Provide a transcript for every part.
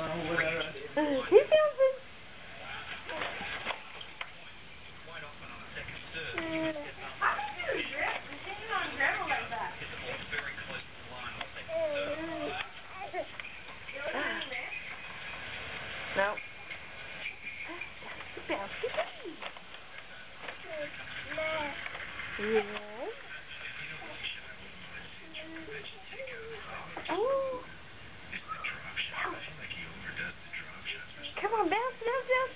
He's bouncing. No. Yes. Oh. Come on, bounce, bounce, bounce.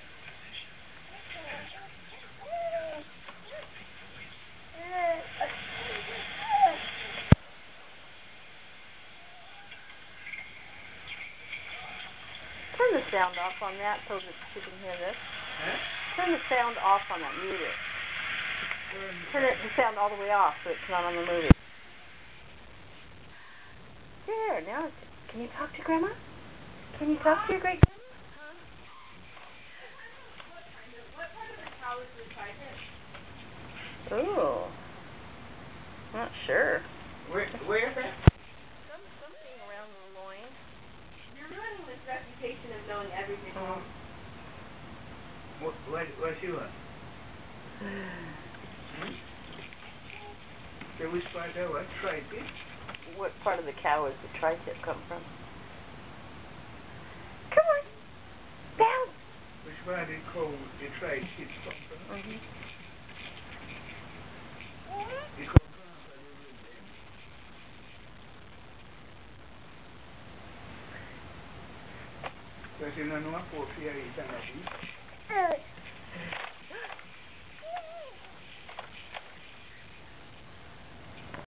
Turn the sound off on that so that you can hear this. Huh? Turn the sound off on that. Mute it. Turn the sound all the way off so it's not on the movie. There, now can you talk to Grandma? Can you talk to your great grandma? What part of the cow is the tri-tip? Ooh. Not sure. Where is that? Something around the loin. You're ruining this reputation of knowing everything. What you want? So which part of what? Tri-tip? What part of the cow does the tri-tip come from? Come on. Bounce. Which part is called the tri-tip come from? Mm-hmm. It come from the root then. Because you don't know what for fear is on a beach.